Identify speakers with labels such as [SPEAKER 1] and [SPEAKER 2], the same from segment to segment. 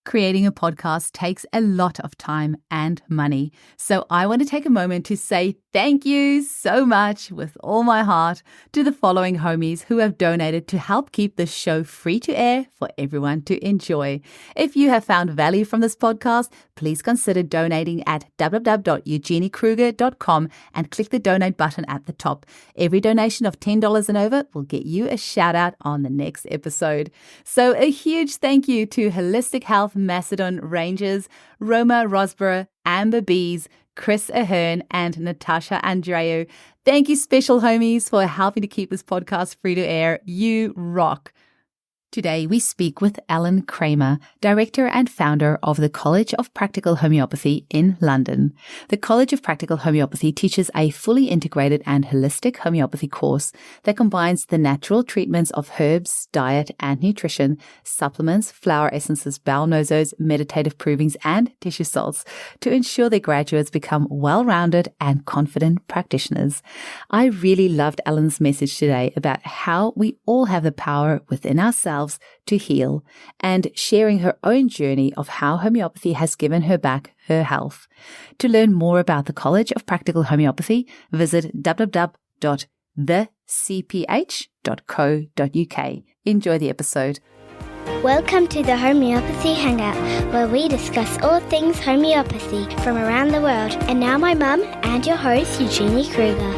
[SPEAKER 1] Creating a podcast takes a lot of time and money. So I want to take a moment to say thank you so much with all my heart to the following homies who have donated to help keep this show free to air for everyone to enjoy. If you have found value from this podcast, please consider donating at www.eugeniekruger.com and click the donate button at the top. Every donation of $10 and over will get you a shout out on the next episode. So a huge thank you to Holistic Health Macedon Rangers, Roma Rosborough, Amber Bees, Chris Ahern, and Natasha Andreu. Thank you, special homies, for helping to keep this podcast free to air. You rock. Today, we speak with Ellen Kramer, Director and Founder of the College of Practical Homeopathy in London. The College of Practical Homeopathy teaches a fully integrated and holistic homeopathy course that combines the natural treatments of herbs, diet and nutrition, supplements, flower essences, bowel nosos, meditative provings, and tissue salts to ensure their graduates become well-rounded and confident practitioners. I really loved Ellen's message today about how we all have the power within ourselves to heal, and sharing her own journey of how homeopathy has given her back her health. To learn more about the College of Practical Homeopathy, visit www.thecph.co.uk. Enjoy the episode.
[SPEAKER 2] Welcome to the Homeopathy Hangout, where we discuss all things homeopathy from around the world. And now my mum and your host, Eugenie Kruger.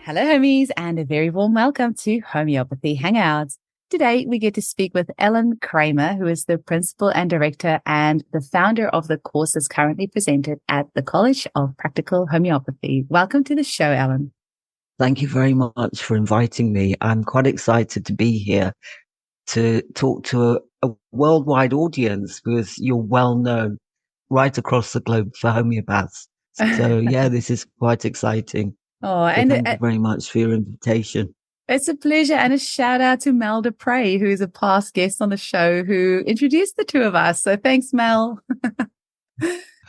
[SPEAKER 1] Hello, homies, and a very warm welcome to Homeopathy Hangouts. Today, we get to speak with Ellen Kramer, who is the principal and director and the founder of the courses currently presented at the College of Practical Homeopathy. Welcome to the show, Ellen.
[SPEAKER 3] Thank you very much for inviting me. I'm quite excited to be here to talk to a worldwide audience because you're well known right across the globe for homeopaths. So yeah, this is quite exciting.
[SPEAKER 1] Oh,
[SPEAKER 3] so
[SPEAKER 1] and
[SPEAKER 3] thank you very much for your invitation.
[SPEAKER 1] It's a pleasure, and a shout out to Mel Dupre, who is a past guest on the show who introduced the two of us. So thanks, Mel.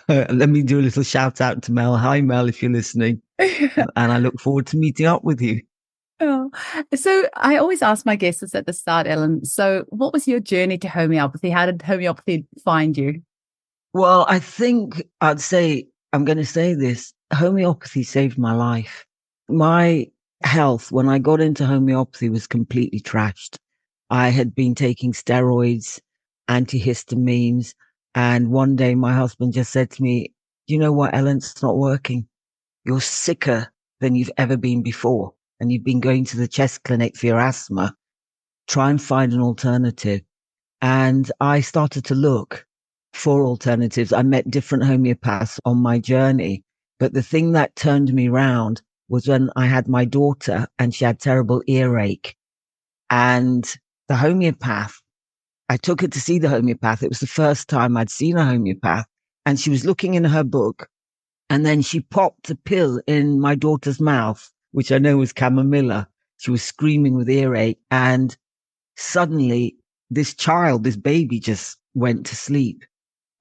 [SPEAKER 3] Let me do a little shout out to Mel. Hi, Mel, if you're listening. And I look forward to meeting up with you.
[SPEAKER 1] Oh, so I always ask my guests this at the start, Ellen. So what was your journey to homeopathy? How did homeopathy find you?
[SPEAKER 3] Well, I think I'm going to say this. Homeopathy saved my life. My health, when I got into homeopathy, was completely trashed. I had been taking steroids, antihistamines, and one day my husband just said to me, you know what, Ellen, it's not working. You're sicker than you've ever been before. And you've been going to the chest clinic for your asthma. Try and find an alternative. And I started to look for alternatives. I met different homeopaths on my journey. But the thing that turned me round was when I had my daughter and she had terrible earache. And the homeopath, I took her to see the homeopath. It was the first time I'd seen a homeopath. And she was looking in her book. And then she popped a pill in my daughter's mouth, which I know was chamomilla. She was screaming with earache. And suddenly this baby just went to sleep.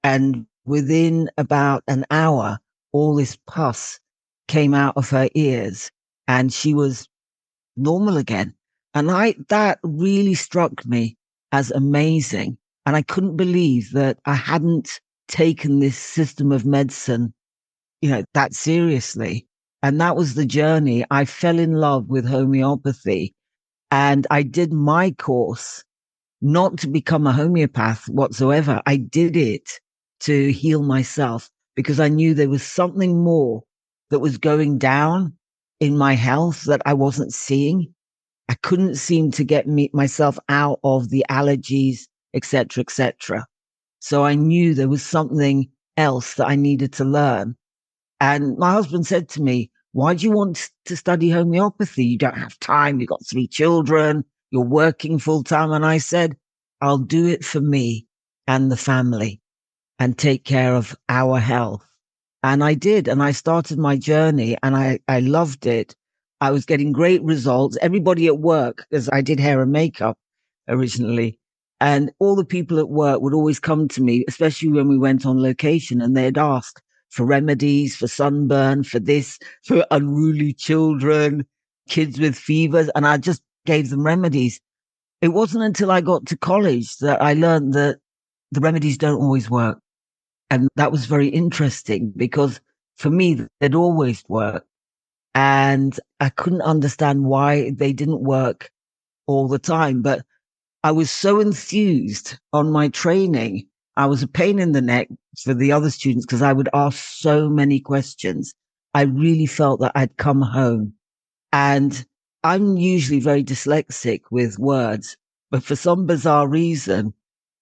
[SPEAKER 3] And within about an hour, all this pus came out of her ears and she was normal again. And that really struck me as amazing. And I couldn't believe that I hadn't taken this system of medicine, that seriously. And that was the journey. I fell in love with homeopathy and I did my course not to become a homeopath whatsoever. I did it to heal myself because I knew there was something more that was going down in my health that I wasn't seeing. I couldn't seem to get myself out of the allergies, etc., etc. So I knew there was something else that I needed to learn. And my husband said to me, why do you want to study homeopathy? You don't have time. You've got 3 children. You're working full time. And I said, I'll do it for me and the family and take care of our health. And I did. And I started my journey and I loved it. I was getting great results. Everybody at work, because I did hair and makeup originally, and all the people at work would always come to me, especially when we went on location, and they'd ask for remedies, for sunburn, for this, for unruly children, kids with fevers. And I just gave them remedies. It wasn't until I got to college that I learned that the remedies don't always work. And that was very interesting because for me, they'd always worked. And I couldn't understand why they didn't work all the time. But I was so enthused on my training. I was a pain in the neck for the other students because I would ask so many questions. I really felt that I'd come home. And I'm usually very dyslexic with words, but for some bizarre reason,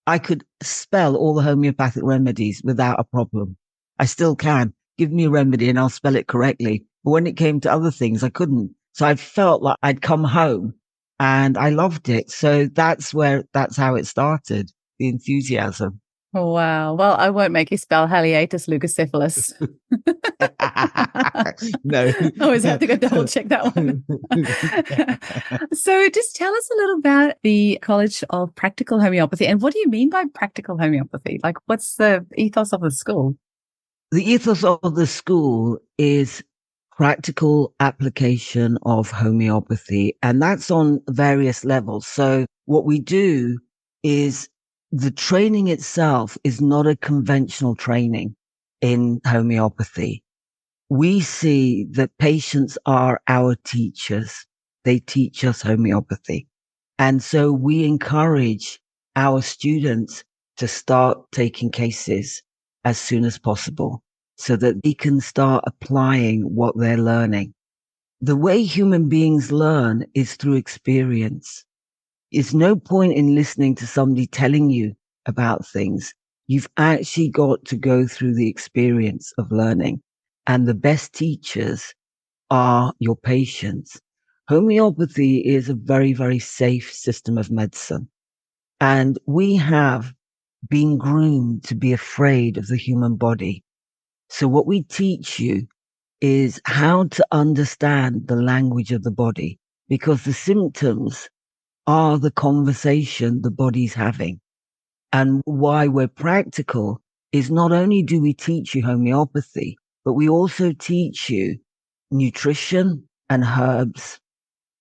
[SPEAKER 3] I could spell all the homeopathic remedies without a problem. I still can. Give me a remedy and I'll spell it correctly. But when it came to other things, I couldn't. So I felt like I'd come home and I loved it. So that's how it started, the enthusiasm.
[SPEAKER 1] Wow. Well, I won't make you spell Haliatus leucocephalus.
[SPEAKER 3] No.
[SPEAKER 1] Always have to go double check that one. So just tell us a little about the College of Practical Homeopathy. And what do you mean by practical homeopathy? Like, what's the ethos of the school?
[SPEAKER 3] The ethos of the school is practical application of homeopathy, and that's on various levels. So what we do is the training itself is not a conventional training in homeopathy. We see that patients are our teachers. They teach us homeopathy. And so we encourage our students to start taking cases as soon as possible so that they can start applying what they're learning. The way human beings learn is through experience. It's no point in listening to somebody telling you about things. You've actually got to go through the experience of learning. And the best teachers are your patients. Homeopathy is a very, very safe system of medicine. And we have been groomed to be afraid of the human body. So what we teach you is how to understand the language of the body, because the symptoms are the conversation the body's having. And why we're practical is not only do we teach you homeopathy, but we also teach you nutrition and herbs.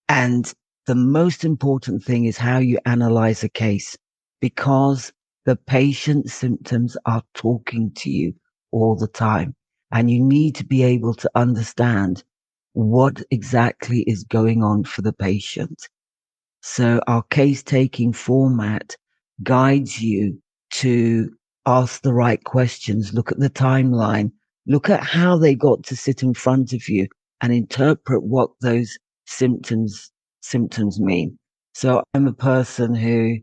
[SPEAKER 3] And the most important thing is how you analyze a case, because the patient's symptoms are talking to you all the time. And you need to be able to understand what exactly is going on for the patient. So our case taking format guides you to ask the right questions, look at the timeline, look at how they got to sit in front of you and interpret what those symptoms mean. So I'm a person who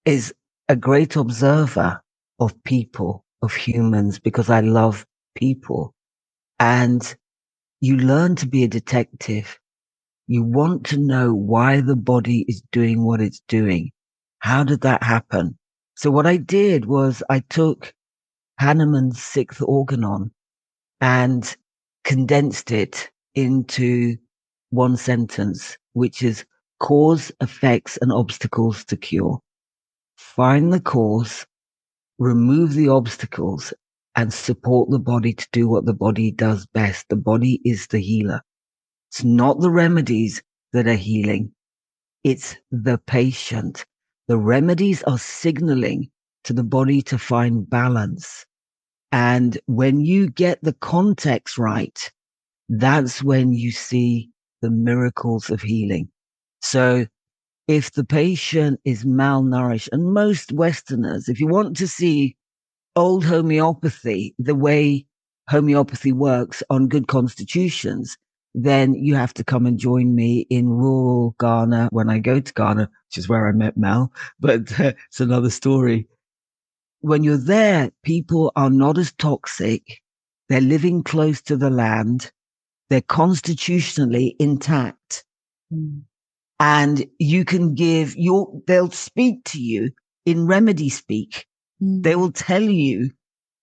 [SPEAKER 3] is a great observer of people, of humans, because I love people. And you learn to be a detective. You want to know why the body is doing what it's doing. How did that happen? So what I did was I took Hahnemann's sixth organon and condensed it into one sentence, which is cause, effects, and obstacles to cure. Find the cause, remove the obstacles, and support the body to do what the body does best. The body is the healer. It's not the remedies that are healing. It's the patient. The remedies are signaling to the body to find balance. And when you get the context right, that's when you see the miracles of healing. So if the patient is malnourished, and most Westerners, if you want to see old homeopathy, the way homeopathy works on good constitutions, then you have to come and join me in rural Ghana when I go to Ghana, which is where I met Mel, but it's another story. When you're there, people are not as toxic. They're living close to the land. They're constitutionally intact. And you can they'll speak to you in remedy speak. They will tell you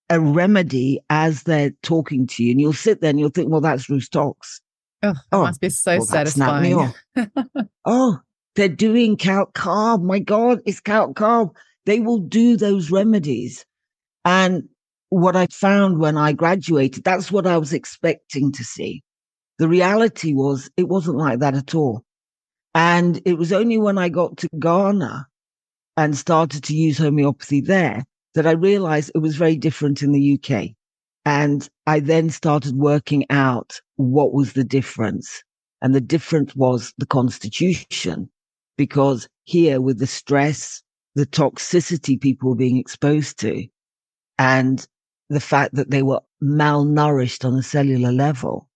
[SPEAKER 3] a remedy as they're talking to you, and you'll sit there and you'll think, well, that's Tox.
[SPEAKER 1] Oh, that must be so satisfying.
[SPEAKER 3] Oh, they're doing calc carb. My God, it's calc carb. They will do those remedies. And what I found when I graduated, that's what I was expecting to see. The reality was it wasn't like that at all. And it was only when I got to Ghana and started to use homeopathy there that I realized it was very different in the UK. And I then started working out what was the difference. And the difference was the constitution, because here with the stress, the toxicity people were being exposed to, and the fact that they were malnourished on a cellular level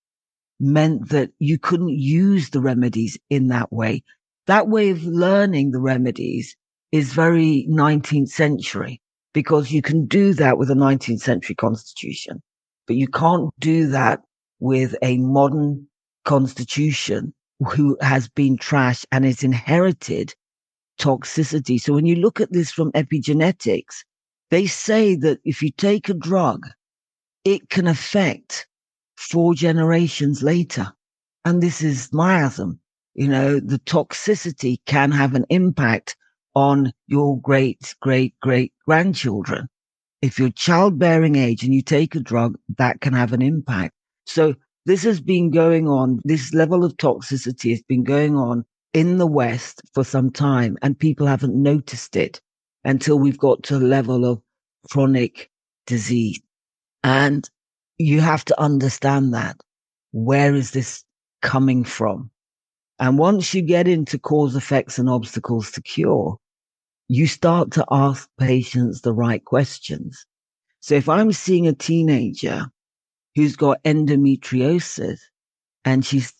[SPEAKER 3] meant that you couldn't use the remedies in that way. That way of learning the remedies is very 19th century, because you can do that with a 19th century constitution, but you can't do that with a modern constitution who has been trashed and has inherited toxicity. So when you look at this from epigenetics, they say that if you take a drug, it can affect 4 generations later. And this is miasm. You know, the toxicity can have an impact on your great, great, great grandchildren. If you're childbearing age and you take a drug, that can have an impact. So this has been going on. This level of toxicity has been going on in the West for some time, and people haven't noticed it until we've got to a level of chronic disease. And you have to understand that. Where is this coming from? And once you get into cause, effects, and obstacles to cure, you start to ask patients the right questions. So if I'm seeing a teenager who's got endometriosis and she's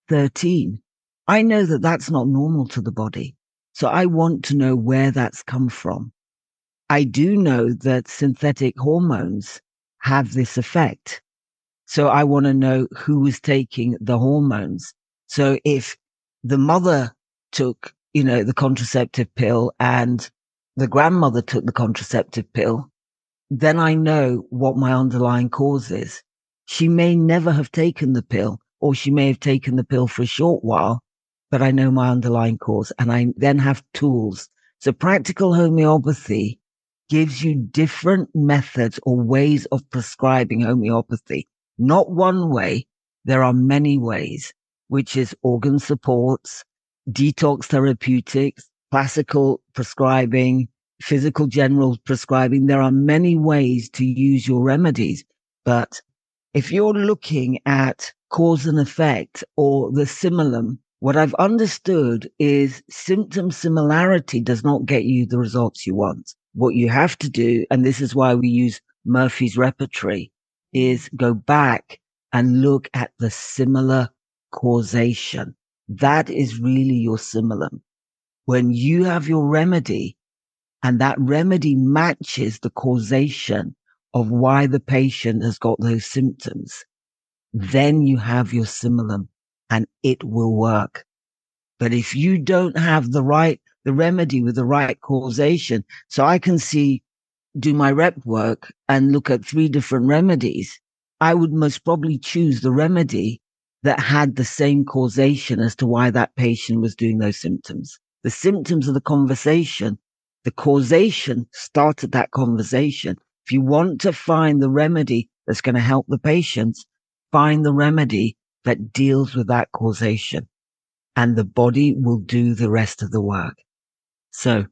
[SPEAKER 3] 13, I know that that's not normal to the body. So I want to know where that's come from. I do know that synthetic hormones have this effect. So I want to know who was taking the hormones. So if the mother took, the contraceptive pill and the grandmother took the contraceptive pill, then I know what my underlying cause is. She may never have taken the pill, or she may have taken the pill for a short while, but I know my underlying cause, and I then have tools. So practical homeopathy gives you different methods or ways of prescribing homeopathy. Not one way, there are many ways, which is organ supports, detox therapeutics, classical prescribing, physical general prescribing. There are many ways to use your remedies. But if you're looking at cause and effect or the similum, what I've understood is symptom similarity does not get you the results you want. What you have to do, and this is why we use Murphy's repertory, is go back and look at the similar causation. That is really your similum. When you have your remedy and that remedy matches the causation of why the patient has got those symptoms, then you have your similum and it will work. But if you don't have the remedy with the right causation, so I can do my rep work and look at 3 different remedies, I would most probably choose the remedy that had the same causation as to why that patient was doing those symptoms. The symptoms of the conversation, the causation started that conversation. If you want to find the remedy that's going to help the patient, find the remedy that deals with that causation, and the body will do the rest of the work. So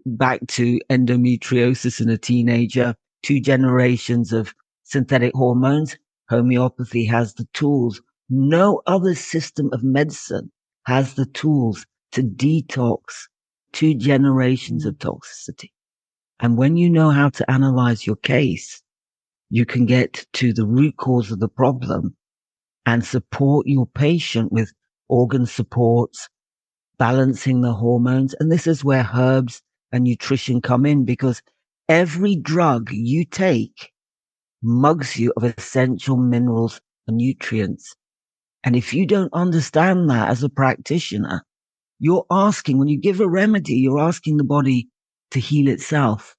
[SPEAKER 3] back to endometriosis in a teenager, 2 generations of synthetic hormones. Homeopathy has the tools. No other system of medicine has the tools to detox 2 generations of toxicity. And when you know how to analyze your case, you can get to the root cause of the problem and support your patient with organ supports, balancing the hormones. And this is where herbs and nutrition come in, because every drug you take mugs you of essential minerals and nutrients. And if you don't understand that as a practitioner, you're asking, when you give a remedy, you're asking the body to heal itself.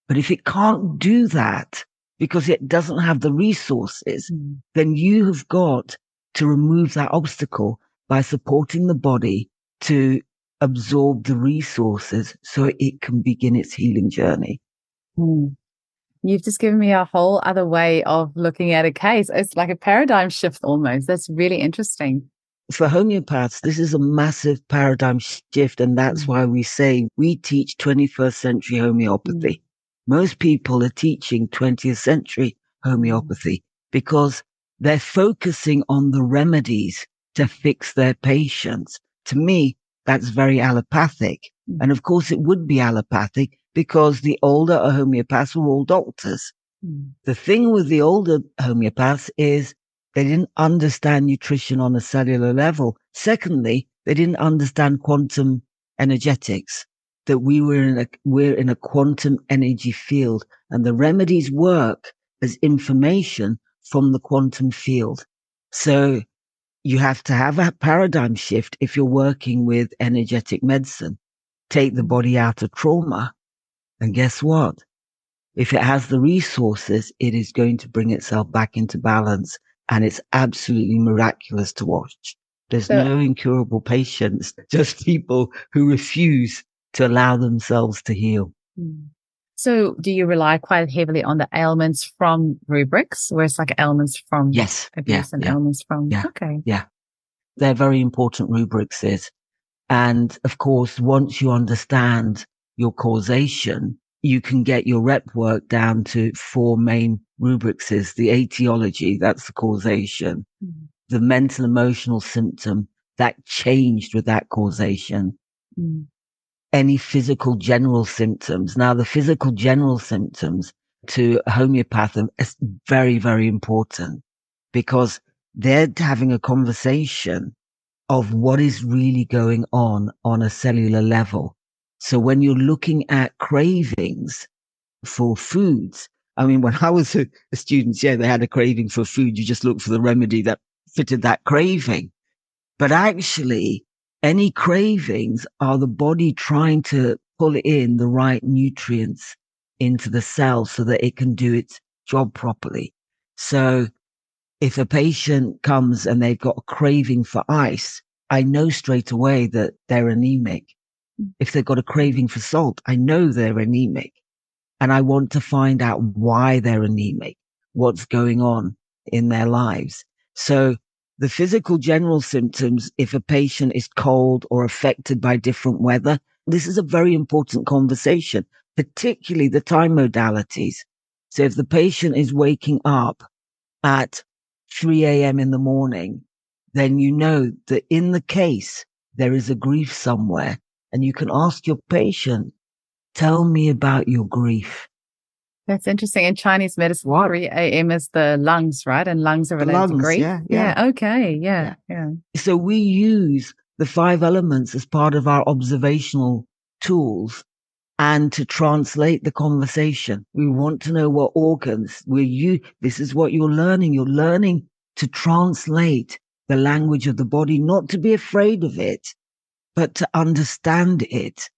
[SPEAKER 3] But if it can't do that because it doesn't have the resources, then you have got to remove that obstacle by supporting the body to absorb the resources so it can begin its healing journey.
[SPEAKER 1] You've just given me a whole other way of looking at a case. It's like a paradigm shift almost. That's really interesting.
[SPEAKER 3] For homeopaths, this is a massive paradigm shift. And that's why we say we teach 21st century homeopathy. Most people are teaching 20th century homeopathy because they're focusing on the remedies to fix their patients. To me, that's very allopathic. And of course, it would be allopathic because the older homeopaths were all doctors. The thing with the older homeopaths is they didn't understand nutrition on a cellular level. Secondly, they didn't understand quantum energetics, that we're in a quantum energy field, and the remedies work as information from the quantum field. So you have to have a paradigm shift if you're working with energetic medicine. Take the body out of trauma, and guess what? If it has the resources, it is going to bring itself back into balance. And it's absolutely miraculous to watch. There's no incurable patients, just people who refuse to allow themselves to heal.
[SPEAKER 1] So do you rely quite heavily on the ailments from rubrics, where it's like ailments from abuse and ailments from...
[SPEAKER 3] Yeah. They're very important rubrics. And of course, once you understand your causation, you can get your rep work down to 4 main rubrics: the etiology, that's the causation, the mental emotional symptom that changed with that causation, any physical general symptoms. Now, the physical general symptoms to a homeopath is very, very important because they're having a conversation of what is really going on a cellular level. So when you're looking at cravings for foods, I mean, when I was a student, they had a craving for food. You just look for the remedy that fitted that craving. But actually, any cravings are the body trying to pull in the right nutrients into the cell so that it can do its job properly. So if a patient comes and they've got a craving for ice, I know straight away that they're anemic. If they've got a craving for salt, I know they're anemic. And I want to find out why they're anemic, what's going on in their lives. So the physical general symptoms, if a patient is cold or affected by different weather, this is a very important conversation, particularly the time modalities. So if the patient is waking up at 3 a.m. in the morning, then you know that in the case, there is a grief somewhere. And you can ask your patient, tell me about your grief.
[SPEAKER 1] That's interesting. In Chinese medicine, 3 a.m. is the lungs, right? And lungs are related to grief.
[SPEAKER 3] Yeah.
[SPEAKER 1] Okay. Yeah.
[SPEAKER 3] So we use the 5 elements as part of our observational tools and to translate the conversation. We want to know what organs this is what you're learning. You're learning to translate the language of the body, not to be afraid of it, but to understand it.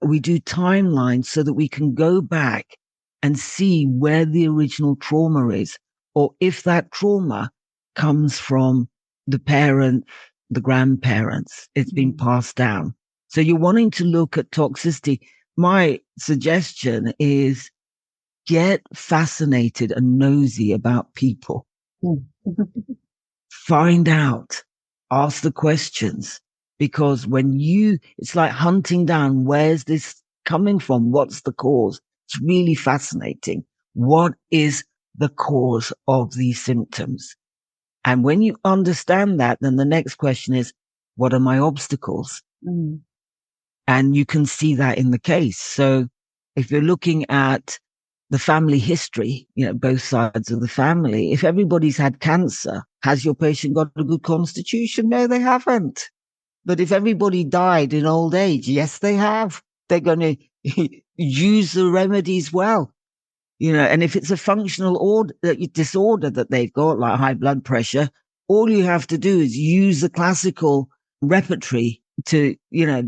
[SPEAKER 3] We do timelines so that we can go back and see where the original trauma is, or if that trauma comes from the parent, the grandparents, it's been passed down. So you're wanting to look at toxicity. My suggestion is get fascinated and nosy about people. Find out, ask the questions, because it's like hunting down, where's this coming from? What's the cause? It's really fascinating. What is the cause of these symptoms? And when you understand that, then the next question is, what are my obstacles? And you can see that in the case. So if you're looking at the family history, both sides of the family, if everybody's had cancer, has your patient got a good constitution? No, they haven't. But if everybody died in old age, yes, they have. They're going to use the remedies well. And if it's a functional disorder that they've got, like high blood pressure, all you have to do is use the classical repertory to,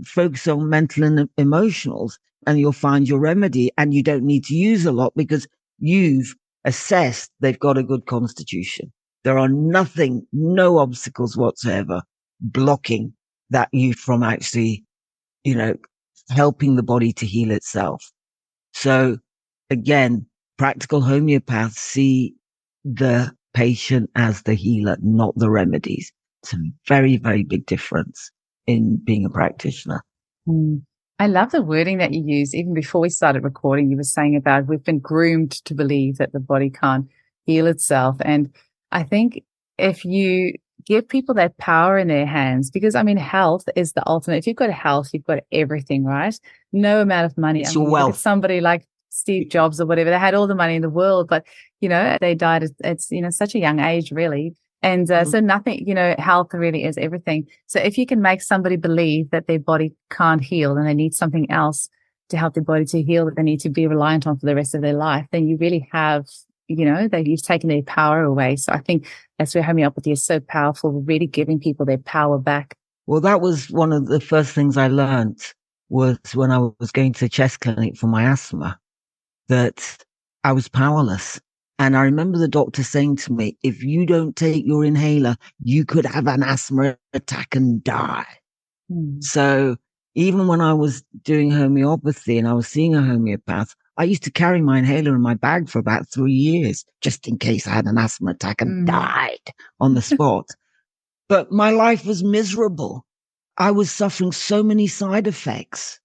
[SPEAKER 3] focus on mental and emotionals, and you'll find your remedy. And you don't need to use a lot because you've assessed they've got a good constitution. There are no obstacles whatsoever blocking that you from actually, helping the body to heal itself. So again, practical homeopaths see the patient as the healer, not the remedies. It's a very, very big difference in being a practitioner.
[SPEAKER 1] I love the wording that you use. Even before we started recording, you were saying about we've been groomed to believe that the body can't heal itself. And I think if you give people that power in their hands, because I mean, health is the ultimate. If you've got health, you've got everything, right? No amount of money.
[SPEAKER 3] It's
[SPEAKER 1] I
[SPEAKER 3] your
[SPEAKER 1] mean, look at
[SPEAKER 3] wealth.
[SPEAKER 1] somebody like Steve Jobs or whatever. They had all the money in the world, but, they died at, such a young age, really. And so nothing, health really is everything. So if you can make somebody believe that their body can't heal and they need something else to help their body to heal that they need to be reliant on for the rest of their life, then you really have, that you've taken their power away. So I think that's where homeopathy is so powerful, really giving people their power back.
[SPEAKER 3] Well, that was one of the first things I learned was when I was going to the chest clinic for my asthma, that I was powerless. And I remember the doctor saying to me, if you don't take your inhaler, you could have an asthma attack and die. So even when I was doing homeopathy and I was seeing a homeopath, I used to carry my inhaler in my bag for about 3 years, just in case I had an asthma attack and died on the spot. But my life was miserable. I was suffering so many side effects,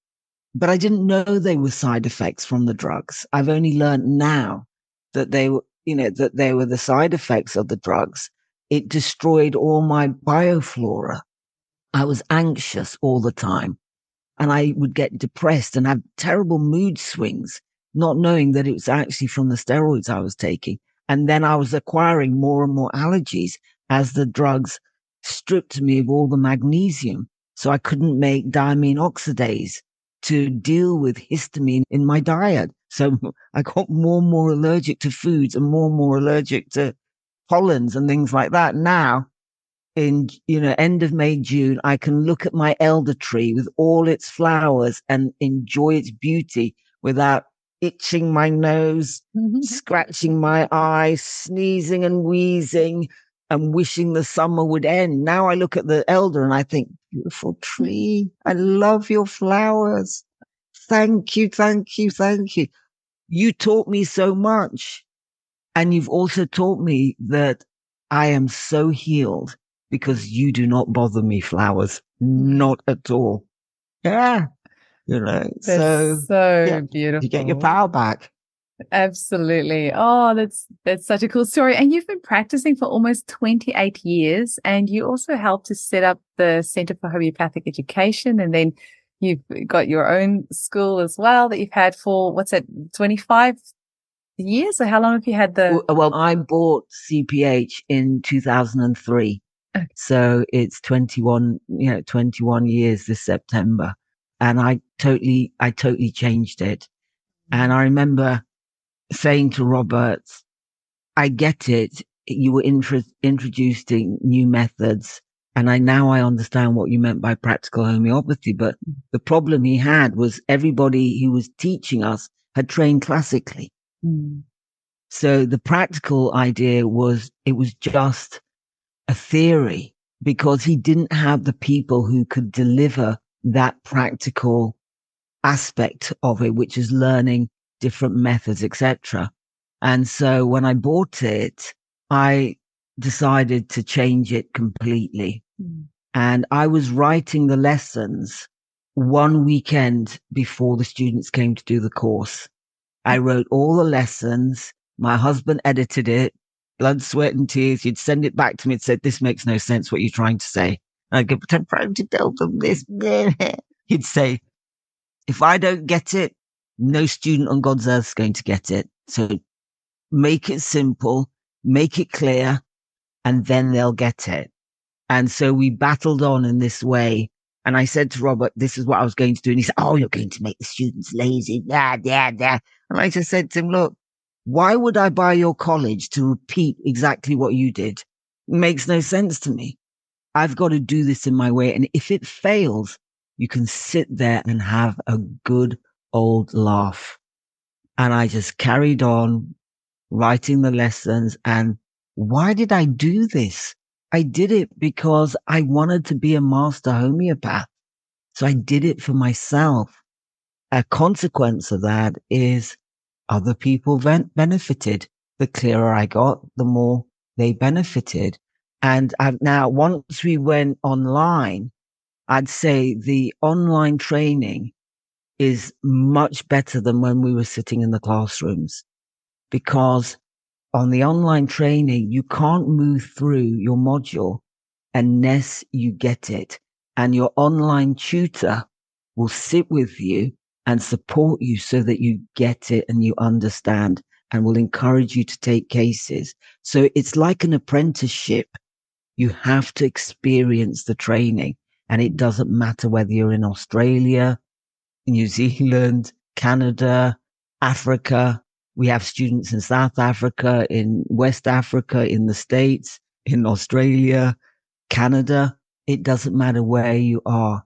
[SPEAKER 3] but I didn't know they were side effects from the drugs. I've only learned now that they were, that they were the side effects of the drugs. It destroyed all my bioflora. I was anxious all the time and I would get depressed and have terrible mood swings, not knowing that it was actually from the steroids I was taking. And then I was acquiring more and more allergies as the drugs stripped me of all the magnesium. So I couldn't make diamine oxidase to deal with histamine in my diet. So I got more and more allergic to foods and more allergic to pollens and things like that. Now, in, end of May, June, I can look at my elder tree with all its flowers and enjoy its beauty without itching my nose, scratching my eyes, sneezing and wheezing and wishing the summer would end. Now I look at the elder and I think, beautiful tree, I love your flowers. Thank you, thank you, thank you. You taught me so much. And you've also taught me that I am so healed because you do not bother me, flowers. Not at all. Yeah.
[SPEAKER 1] That's so beautiful.
[SPEAKER 3] You get your power back.
[SPEAKER 1] Absolutely. Oh, that's such a cool story. And you've been practicing for almost 28 years, and you also helped to set up the Center for Homeopathic Education, and then you've got your own school as well that you've had for, 25 years? Or how long have you had the...
[SPEAKER 3] Well, I bought CPH in 2003. Okay. So it's 21 years this September. And I totally changed it. And I remember saying to Robert, I get it. You were introducing new methods. And now I understand what you meant by practical homeopathy. But the problem he had was everybody who was teaching us had trained classically. So the practical idea was, it was just a theory because he didn't have the people who could deliver that practical aspect of it, which is learning different methods, etc. And so when I bought it, I decided to change it completely. And I was writing the lessons one weekend before the students came to do the course. I wrote all the lessons. My husband edited it, blood, sweat and tears. He'd send it back to me and said, this makes no sense what you're trying to say. And I'd go, but I'm trying to tell them this. He'd say, if I don't get it, no student on God's earth is going to get it. So make it simple, make it clear, and then they'll get it. And so we battled on in this way. And I said to Robert, this is what I was going to do. And he said, oh, you're going to make the students lazy. And I just said to him, look, why would I buy your college to repeat exactly what you did? It makes no sense to me. I've got to do this in my way. And if it fails, you can sit there and have a good old laugh. And I just carried on writing the lessons. And why did I do this? I did it because I wanted to be a master homeopath. So I did it for myself. A consequence of that is other people benefited. The clearer I got, the more they benefited. And now, once we went online, I'd say the online training is much better than when we were sitting in the classrooms, because on the online training, you can't move through your module unless you get it. And your online tutor will sit with you and support you so that you get it and you understand, and will encourage you to take cases. So it's like an apprenticeship. You have to experience the training, and it doesn't matter whether you're in Australia, New Zealand, Canada, Africa. We have students in South Africa, in West Africa, in the States, in Australia, Canada. It doesn't matter where you are.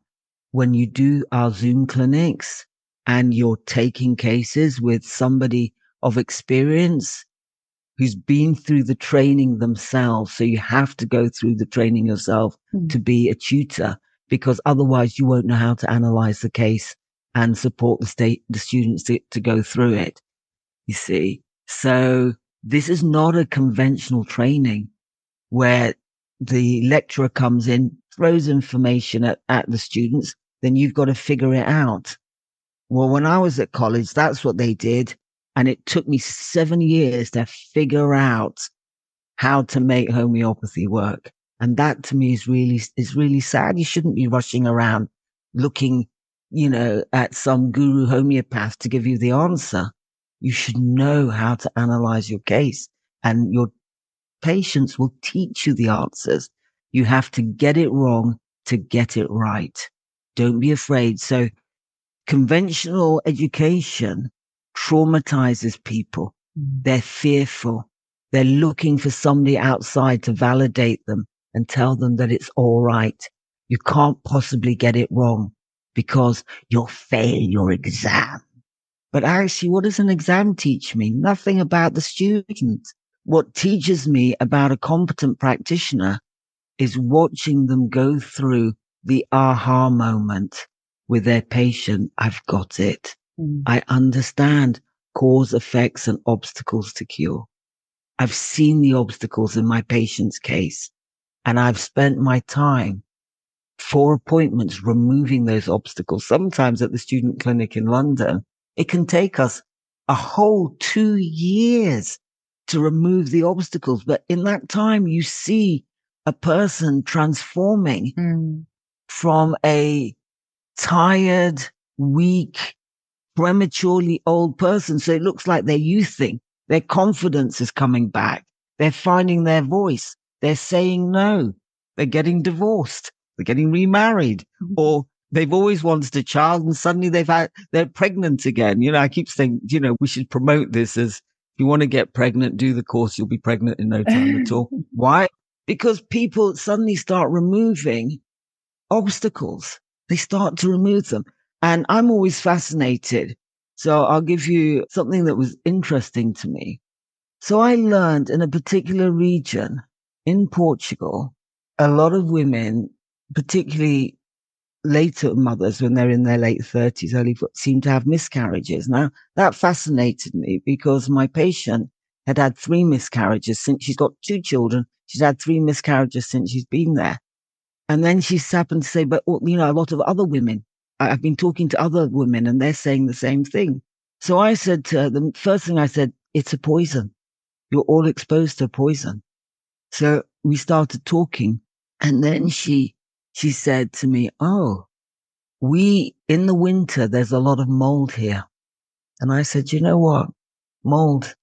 [SPEAKER 3] When you do our Zoom clinics and you're taking cases with somebody of experience who's been through the training themselves, so you have to go through the training yourself to be a tutor, because otherwise you won't know how to analyze the case and support the students to go through it, you see. So this is not a conventional training where the lecturer comes in, throws information at the students, then you've got to figure it out. Well, when I was at college, that's what they did. And it took me 7 years to figure out how to make homeopathy work. And that to me is really sad. You shouldn't be rushing around looking, at some guru homeopath to give you the answer. You should know how to analyze your case, and your patients will teach you the answers. You have to get it wrong to get it right. Don't be afraid. So conventional education traumatizes people. They're fearful. They're looking for somebody outside to validate them and tell them that it's all right. You can't possibly get it wrong because you'll fail your exam. But actually, what does an exam teach me? Nothing about the student. What teaches me about a competent practitioner is watching them go through the aha moment with their patient. I've got it. I understand cause, effects, and obstacles to cure. I've seen the obstacles in my patient's case, and I've spent my time, 4 appointments, removing those obstacles. Sometimes at the student clinic in London, it can take us a whole 2 years to remove the obstacles. But in that time, you see a person transforming from a tired, weak, prematurely old person. So it looks like they're youthing. Their confidence is coming back. They're finding their voice. They're saying no. They're getting divorced. They're getting remarried, or they've always wanted a child and suddenly they're pregnant again. I keep saying, we should promote this as, if you want to get pregnant, do the course. You'll be pregnant in no time at all. Why? Because people suddenly start removing obstacles. They start to remove them. And I'm always fascinated. So I'll give you something that was interesting to me. So I learned in a particular region in Portugal, a lot of women, particularly later mothers when they're in their late 30s, seem to have miscarriages. Now, that fascinated me because my patient had 3 miscarriages since she's got 2 children. She's had 3 miscarriages since she's been there. And then she's happened to say, but, a lot of other women, I've been talking to other women and they're saying the same thing. So I said to her, the first thing I said, it's a poison. You're all exposed to a poison. So we started talking. And then she said to me, in the winter, there's a lot of mold here. And I said, you know what? Mold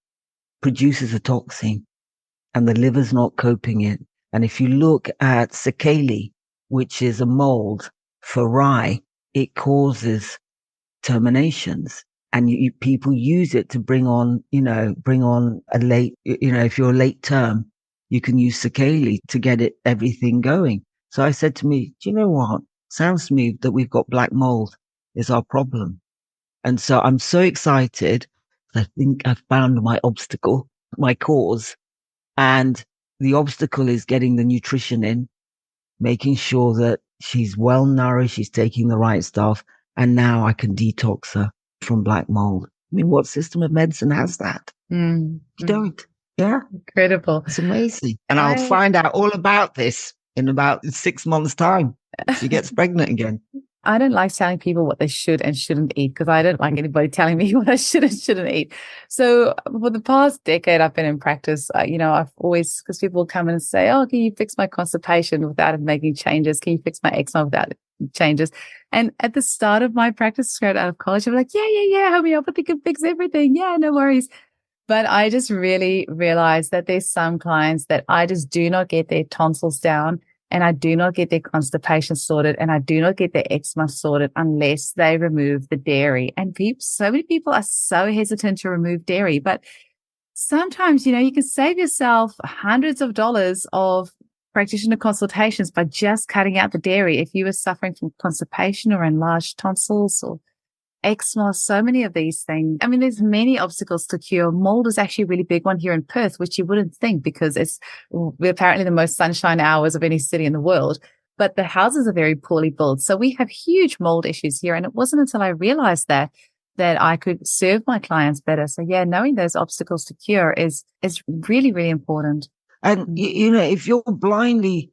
[SPEAKER 3] produces a toxin and the liver's not coping it. And if you look at cicale, which is a mold for rye, it causes terminations. And people use it to bring on a late, if you're a late term, you can use cicale to get everything going. So I said to me, do you know what? Sounds to me that we've got black mold is our problem. And so I'm so excited. I think I've found my obstacle, my cause. And the obstacle is getting the nutrition in, making sure that she's well nourished, she's taking the right stuff. And now I can detox her from black mold. I mean, what system of medicine has that? You don't. Yeah.
[SPEAKER 1] Incredible.
[SPEAKER 3] It's amazing. And I'll find out all about this in about 6 months' time. She gets pregnant again.
[SPEAKER 1] I don't like telling people what they should and shouldn't eat because I don't like anybody telling me what I should and shouldn't eat. So for the past decade I've been in practice, I've always, because people will come in and say, oh, can you fix my constipation without making changes? Can you fix my eczema without changes? And at the start of my practice, straight out of college, I'm like, yeah, homeopathy can fix everything. Yeah, no worries. But I just really realized that there's some clients that I just do not get their tonsils down, and I do not get their constipation sorted, and I do not get their eczema sorted unless they remove the dairy. And so many people are so hesitant to remove dairy, but sometimes, you can save yourself hundreds of dollars of practitioner consultations by just cutting out the dairy. If you were suffering from constipation or enlarged tonsils or eczema, so many of these things. I mean, there's many obstacles to cure. Mold is actually a really big one here in Perth, which you wouldn't think because it's apparently the most sunshine hours of any city in the world. But the houses are very poorly built. So we have huge mold issues here. And it wasn't until I realized that I could serve my clients better. So yeah, knowing those obstacles to cure is really, really important.
[SPEAKER 3] And, if you're blindly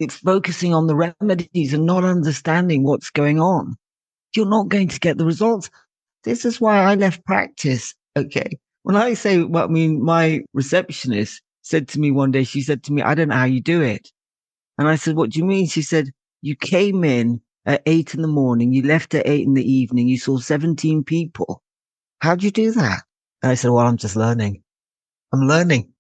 [SPEAKER 3] focusing on the remedies and not understanding what's going on, you're not going to get the results. This is why I left practice. Okay. When I say, my receptionist said to me one day, she said to me, I don't know how you do it. And I said, what do you mean? She said, you came in at 8 a.m, you left at 8 p.m, you saw 17 people. How'd you do that? And I said, well, I'm just learning. I'm learning.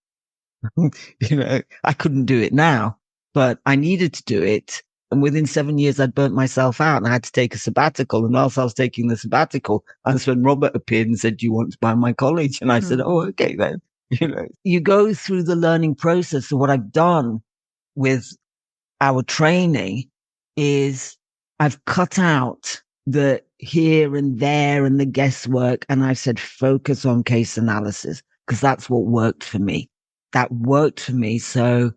[SPEAKER 3] I couldn't do it now, but I needed to do it. And within 7 years, I'd burnt myself out and I had to take a sabbatical. And whilst I was taking the sabbatical, that's when Robert appeared and said, do you want to buy my college? And I said, oh, okay, then. You go through the learning process. So what I've done with our training is I've cut out the here and there and the guesswork. And I've said, focus on case analysis because that's what worked for me. That worked for me. So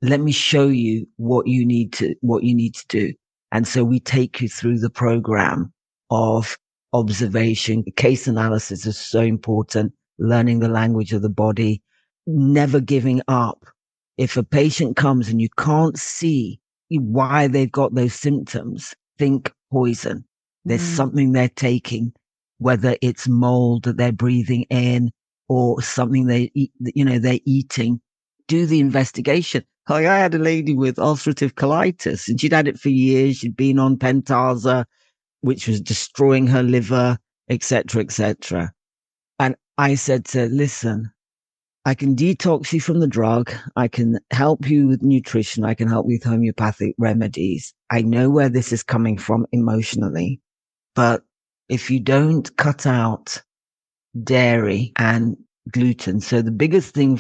[SPEAKER 3] let me show you what you need to do. And so we take you through the program of observation. Case analysis is so important. Learning the language of the body, never giving up. If a patient comes and you can't see why they've got those symptoms, think poison. There's something they're taking, whether it's mold that they're breathing in or something they're eating. Do the investigation. I had a lady with ulcerative colitis and she'd had it for years. She'd been on Pentasa, which was destroying her liver, etc., etc. And I said to her, listen, I can detox you from the drug. I can help you with nutrition. I can help you with homeopathic remedies. I know where this is coming from emotionally, but if you don't cut out dairy and gluten, so the biggest thing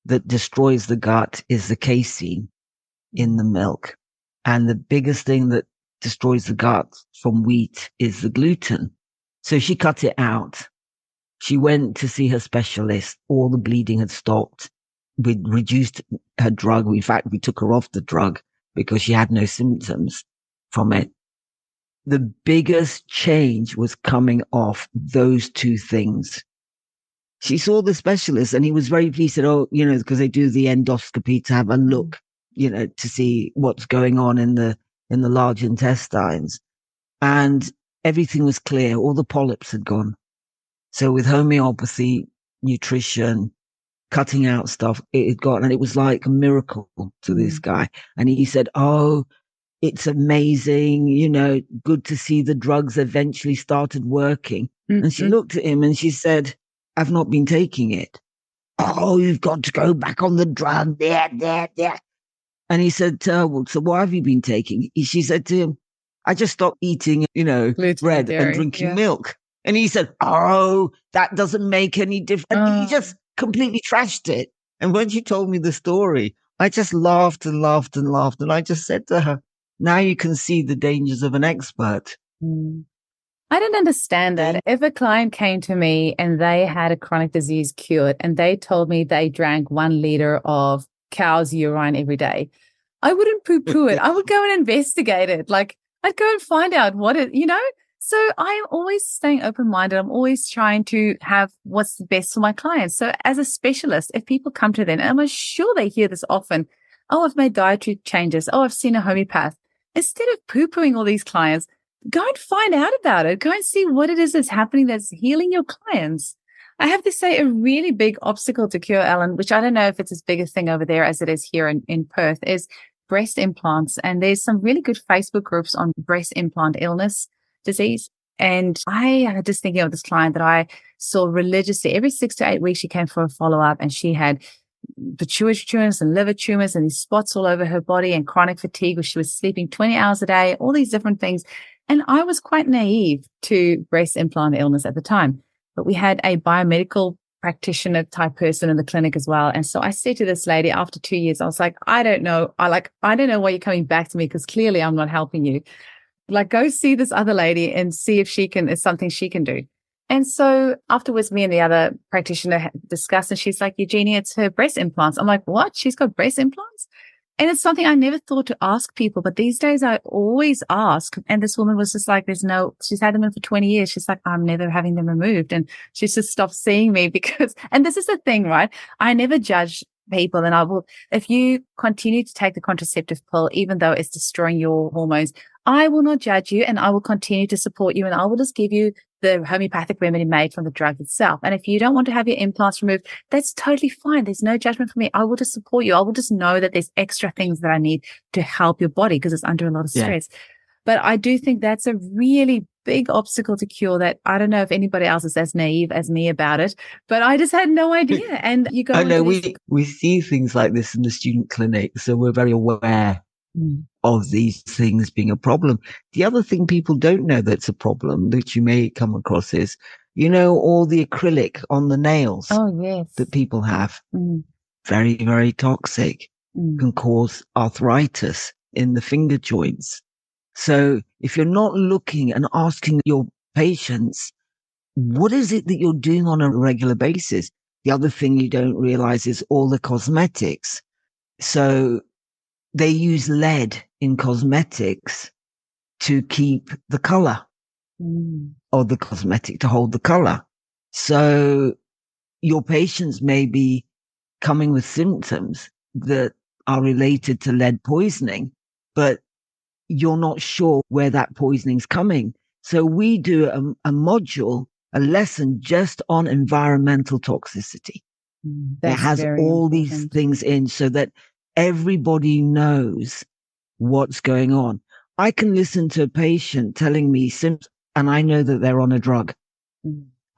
[SPEAKER 3] that destroys the gut is the casein in the milk. And the biggest thing that destroys the gut from wheat is the gluten. So she cut it out. She went to see her specialist. All the bleeding had stopped. We'd reduced her drug. In fact, we took her off the drug because she had no symptoms from it. The biggest change was coming off those two things. She saw the specialist and he was very pleased. Said, oh, because they do the endoscopy to have a look, to see what's going on in the large intestines. And everything was clear. All the polyps had gone. So with homeopathy, nutrition, cutting out stuff, it had gone. And it was like a miracle to this guy. And he said, oh, it's amazing. Good to see the drugs eventually started working. Mm-hmm. And she looked at him and she said, I've not been taking it. Oh, you've got to go back on the drug. There. And he said, well, so what have you been taking? She said to him, I just stopped eating, bread and drinking milk. And he said, oh, that doesn't make any difference. He just completely trashed it. And when she told me the story, I just laughed and laughed and laughed. And I just said to her, now you can see the dangers of an expert.
[SPEAKER 1] I don't understand that. If a client came to me and they had a chronic disease cured and they told me they drank 1 liter of cow's urine every day, I wouldn't poo-poo it. I would go and investigate it. Like, I'd go and find out what it, So I'm always staying open-minded. I'm always trying to have what's the best for my clients. So as a specialist, if people come to them, and I'm sure they hear this often, oh, I've made dietary changes. Oh, I've seen a homeopath. Instead of poo-pooing all these clients, go and find out about it. Go and see what it is that's happening that's healing your clients. I have to say a really big obstacle to cure, Ellen, which I don't know if it's as big a thing over there as it is here in Perth, is breast implants. And there's some really good Facebook groups on breast implant illness, disease. And I just thinking of this client that I saw religiously. Every 6 to 8 weeks, she came for a follow-up, and she had pituitary tumors and liver tumors and these spots all over her body and chronic fatigue where she was sleeping 20 hours a day, all these different things. And I was quite naive to breast implant illness at the time. But we had a biomedical practitioner type person in the clinic as well. And so I said to this lady after 2 years, I was like, I don't know. I don't know why you're coming back to me, because clearly I'm not helping you. Like, go see this other lady and see if it's something she can do. And so afterwards, me and the other practitioner discussed, and she's like, Eugenia, it's her breast implants. I'm like, what? She's got breast implants? And it's something I never thought to ask people, but these days I always ask. And this woman was just like, she's had them in for 20 years. She's like, I'm never having them removed. And she's just stopped seeing me because, and this is the thing, right? I never judge people. And if you continue to take the contraceptive pill, even though it's destroying your hormones, I will not judge you, and I will continue to support you, and I will just give you the homeopathic remedy made from the drug itself. And if you don't want to have your implants removed, that's totally fine. There's no judgment from me. I will just support you. I will just know that there's extra things that I need to help your body because it's under a lot of stress. Yeah. But I do think that's a really big obstacle to cure that I don't know if anybody else is as naive as me about it, but I just had no idea. And you go,
[SPEAKER 3] I know we see things like this in the student clinic, so we're very aware of these things being a problem. The other thing people don't know that's a problem that you may come across is, all the acrylic on the nails that people have. Very, very toxic, can cause arthritis in the finger joints. So if you're not looking and asking your patients, what is it that you're doing on a regular basis? The other thing you don't realize is all the cosmetics. So they use lead in cosmetics to keep the color or the cosmetic to hold the color. So your patients may be coming with symptoms that are related to lead poisoning, but you're not sure where that poisoning's coming. So we do a module, a lesson just on environmental toxicity. It has all these things in so that everybody knows what's going on. I can listen to a patient telling me symptoms, and I know that they're on a drug.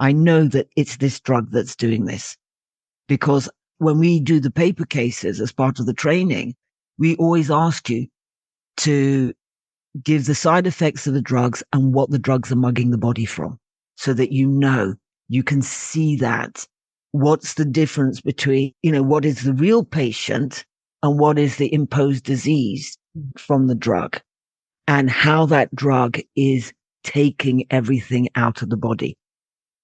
[SPEAKER 3] I know that it's this drug that's doing this, because when we do the paper cases as part of the training, we always ask you to give the side effects of the drugs and what the drugs are mugging the body from, so that you can see that. What's the difference between, what is the real patient and what is the imposed disease from the drug, and how that drug is taking everything out of the body.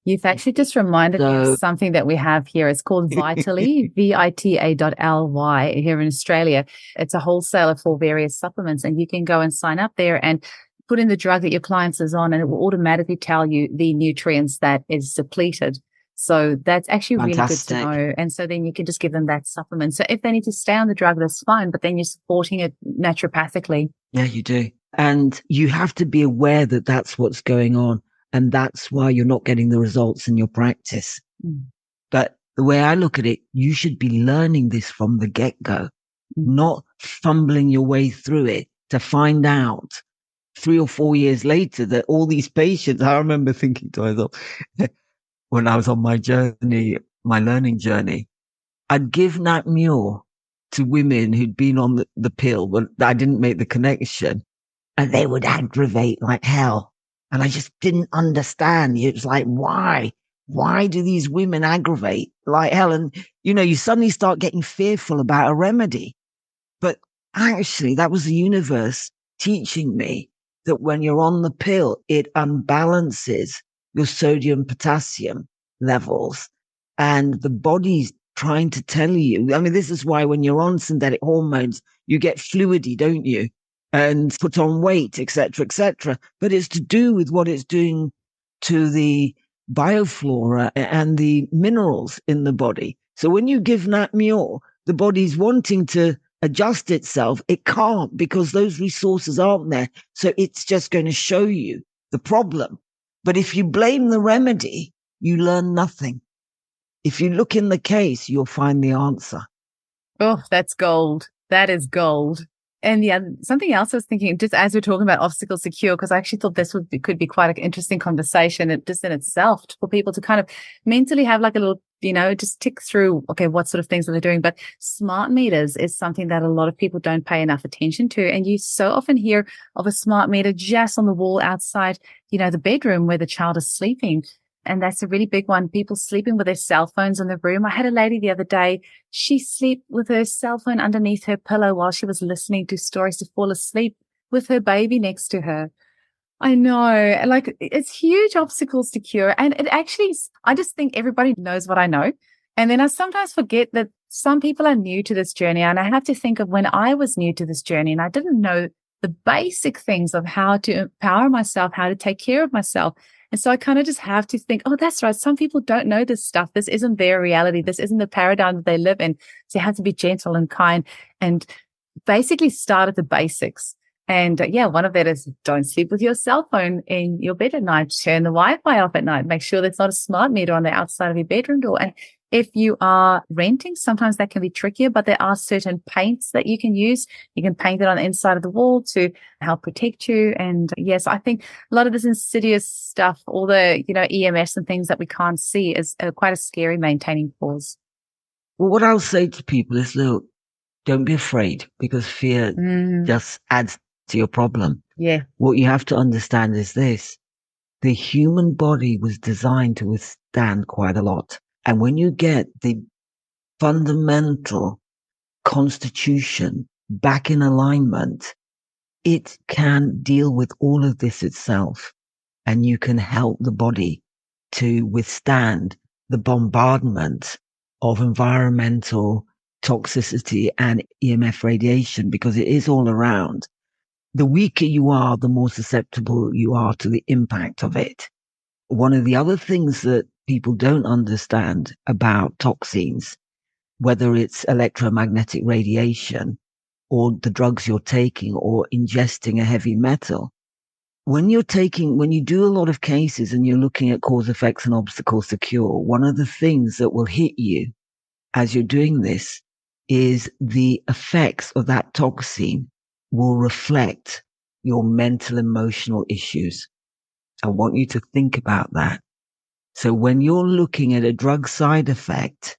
[SPEAKER 1] You've actually just reminded me of something that we have here. It's called Vitally, VITA.ly here in Australia. It's a wholesaler for various supplements, and you can go and sign up there and put in the drug that your client is on, and it will automatically tell you the nutrients that is depleted. So that's actually really good to know. And so then you can just give them that supplement. So if they need to stay on the drug, that's fine, but then you're supporting it naturopathically.
[SPEAKER 3] Yeah, you do. And you have to be aware that that's what's going on. And that's why you're not getting the results in your practice. But the way I look at it, you should be learning this from the get-go, not fumbling your way through it to find out 3 or 4 years later that all these patients, I remember thinking to myself, when I was on my learning journey, I'd give Nat Muir to women who'd been on the pill, but I didn't make the connection, and they would aggravate like hell. And I just didn't understand. It was like, why? Why do these women aggravate like hell? And, you suddenly start getting fearful about a remedy. But actually, that was the universe teaching me that when you're on the pill, it unbalances your sodium potassium levels, and the body's trying to tell you. I mean, this is why when you're on synthetic hormones, you get fluidy, don't you? And put on weight, etc., etc. But it's to do with what it's doing to the bioflora and the minerals in the body. So when you give Nat Muir, the body's wanting to adjust itself, it can't, because those resources aren't there. So it's just going to show you the problem. But if you blame the remedy, you learn nothing. If you look in the case, you'll find the answer.
[SPEAKER 1] Oh, that's gold. That is gold. And yeah, something else I was thinking, just as we're talking about obstacle secure, because I actually thought this could be quite an interesting conversation just in itself for people to kind of mentally have like a little, just tick through, okay, what sort of things are they doing? But smart meters is something that a lot of people don't pay enough attention to. And you so often hear of a smart meter just on the wall outside, the bedroom where the child is sleeping. And that's a really big one. People sleeping with their cell phones in the room. I had a lady the other day. She slept with her cell phone underneath her pillow while she was listening to stories to fall asleep with her baby next to her. I know, like, it's huge obstacles to cure. And it actually, I just think everybody knows what I know. And then I sometimes forget that some people are new to this journey. And I have to think of when I was new to this journey and I didn't know the basic things of how to empower myself, how to take care of myself. And so I kind of just have to think, oh, that's right. Some people don't know this stuff. This isn't their reality. This isn't the paradigm that they live in. So you have to be gentle and kind and basically start at the basics. And one of that is don't sleep with your cell phone in your bed at night. Turn the Wi-Fi off at night. Make sure there's not a smart meter on the outside of your bedroom door. And if you are renting, sometimes that can be trickier, but there are certain paints that you can use. You can paint it on the inside of the wall to help protect you. And yes, I think a lot of this insidious stuff, all the, EMS and things that we can't see is quite a scary maintaining cause.
[SPEAKER 3] Well, what I'll say to people is, look, don't be afraid, because fear just adds to your problem.
[SPEAKER 1] Yeah.
[SPEAKER 3] What you have to understand is this. The human body was designed to withstand quite a lot. And when you get the fundamental constitution back in alignment, it can deal with all of this itself. And you can help the body to withstand the bombardment of environmental toxicity and EMF radiation, because it is all around. The weaker you are, the more susceptible you are to the impact of it. One of the other things that people don't understand about toxins, whether it's electromagnetic radiation or the drugs you're taking or ingesting a heavy metal, when you do a lot of cases and you're looking at cause, effects and obstacles to cure, one of the things that will hit you as you're doing this is the effects of that toxin will reflect your mental, emotional issues. I want you to think about that. So when you're looking at a drug side effect,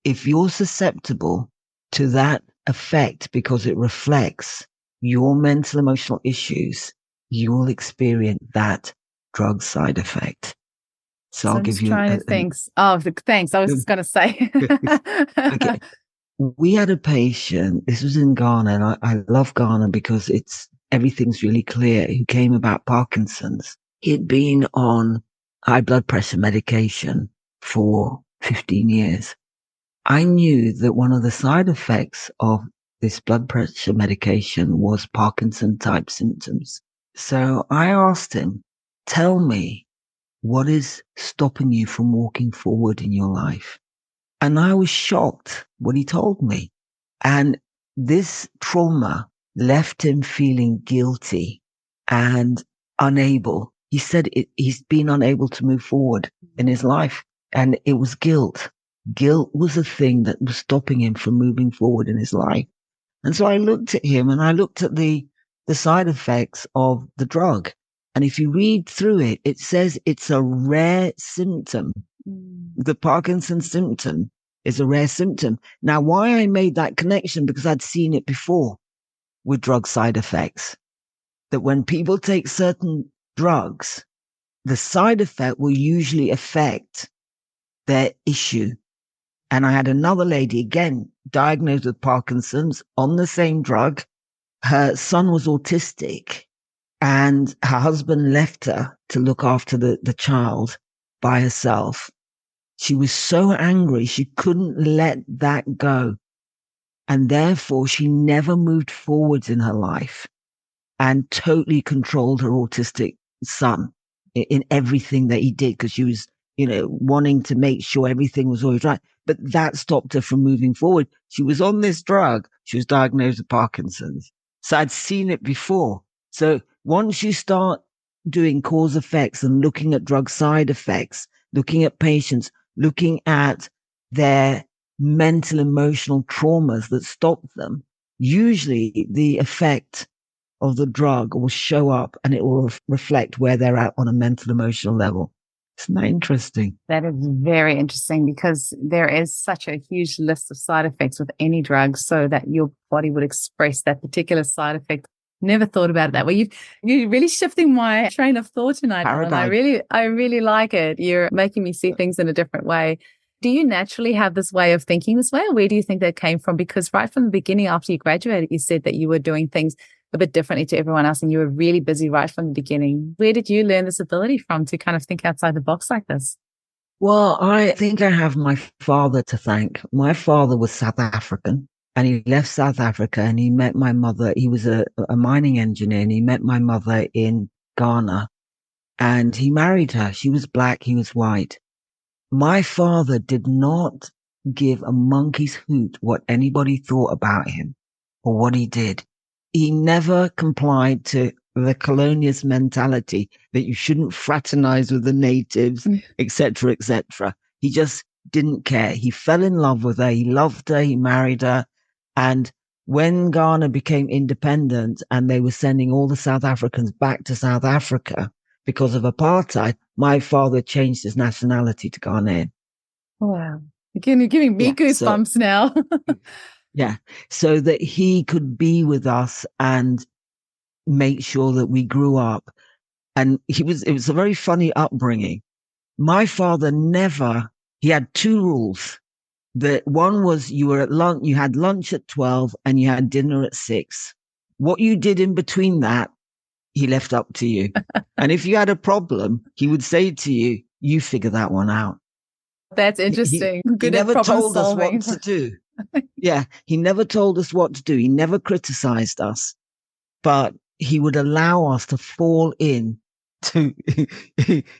[SPEAKER 3] if you're susceptible to that effect because it reflects your mental, emotional issues, you will experience that drug side effect. So I'll give you
[SPEAKER 1] thanks. I was just going to say.
[SPEAKER 3] Okay. We had a patient, this was in Ghana, and I love Ghana because everything's really clear, who came about Parkinson's. He'd been on high blood pressure medication for 15 years. I knew that one of the side effects of this blood pressure medication was Parkinson type symptoms. So I asked him, tell me, what is stopping you from walking forward in your life? And I was shocked what he told me. And this trauma left him feeling guilty and unable. He said he's been unable to move forward in his life. And it was guilt. Guilt was the thing that was stopping him from moving forward in his life. And so I looked at him and I looked at the side effects of the drug. And if you read through it, it says it's a rare symptom. The Parkinson's symptom is a rare symptom. Now, why I made that connection, because I'd seen it before with drug side effects, that when people take certain drugs, the side effect will usually affect their issue. And I had another lady, again, diagnosed with Parkinson's on the same drug. Her son was autistic and her husband left her to look after the child by herself. She was so angry, she couldn't let that go. And therefore, she never moved forwards in her life and totally controlled her autistic son in everything that he did, because she was wanting to make sure everything was always right. But that stopped her from moving forward. She was on this drug. She was diagnosed with Parkinson's. So I'd seen it before. So once you start doing cause effects and looking at drug side effects, looking at patients, looking at their mental, emotional traumas that stop them, usually the effect of the drug will show up and it will reflect where they're at on a mental, emotional level. Isn't that interesting?
[SPEAKER 1] That is very interesting because there is such a huge list of side effects with any drug so that your body would express that particular side effect. Never thought about it that way. You're really shifting my train of thought tonight, Ellen. I really like it. You're making me see things in a different way. Do you naturally have this way of thinking this way, or where do you think that came from? Because right from the beginning, after you graduated, you said that you were doing things a bit differently to everyone else and you were really busy right from the beginning. Where did you learn this ability from to kind of think outside the box like this?
[SPEAKER 3] Well, I think I have my father to thank. My father was South African and he left South Africa and he met my mother. He was a mining engineer and he met my mother in Ghana and he married her. She was black, he was white. My father did not give a monkey's hoot what anybody thought about him or what he did. He never complied to the colonialist mentality that you shouldn't fraternize with the natives, etc., etc. He just didn't care. He fell in love with her. He loved her. He married her. And when Ghana became independent and they were sending all the South Africans back to South Africa because of apartheid, my father changed his nationality to Ghanaian.
[SPEAKER 1] Wow. You're giving me goosebumps now.
[SPEAKER 3] Yeah. So that he could be with us and make sure that we grew up. And it was a very funny upbringing. My father he had two rules. The one was you were at lunch, you had lunch at 12 and you had dinner at 6. What you did in between that, he left up to you. And if you had a problem, he would say to you, you figure that one out.
[SPEAKER 1] That's interesting.
[SPEAKER 3] He never told us what to do. Yeah, he never told us what to do. He never criticized us, but he would allow us to fall in to,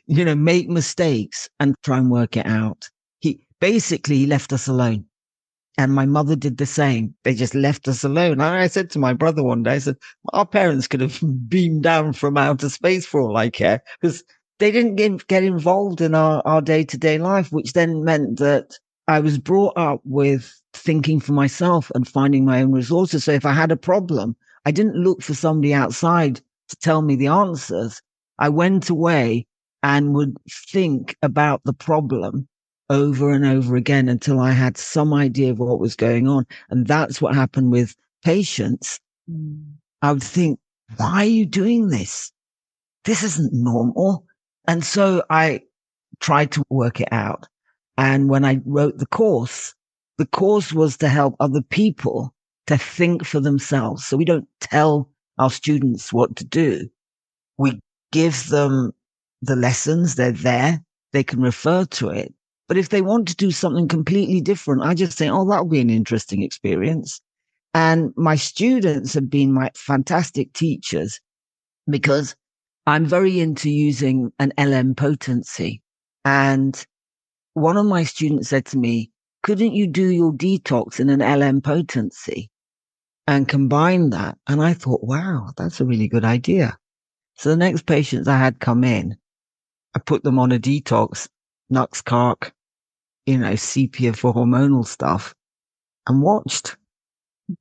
[SPEAKER 3] make mistakes and try and work it out. He left us alone. And my mother did the same. They just left us alone. I said to my brother one day, I said, our parents could have beamed down from outer space for all I care, because they didn't get involved in our day-to-day life, which then meant that I was brought up with thinking for myself and finding my own resources. So if I had a problem, I didn't look for somebody outside to tell me the answers. I went away and would think about the problem over and over again until I had some idea of what was going on. And that's what happened with patients. I would think, why are you doing this? This isn't normal. And so I tried to work it out. And when I wrote the course was to help other people to think for themselves. So we don't tell our students what to do. We give them the lessons. They're there. They can refer to it. But if they want to do something completely different, I just say, oh, that'll be an interesting experience. And my students have been my fantastic teachers because I'm very into using an LM potency. And one of my students said to me, couldn't you do your detox in an LM potency and combine that? And I thought, wow, that's a really good idea. So the next patients I had come in, I put them on a detox, Nux Carc, sepia for hormonal stuff, and watched.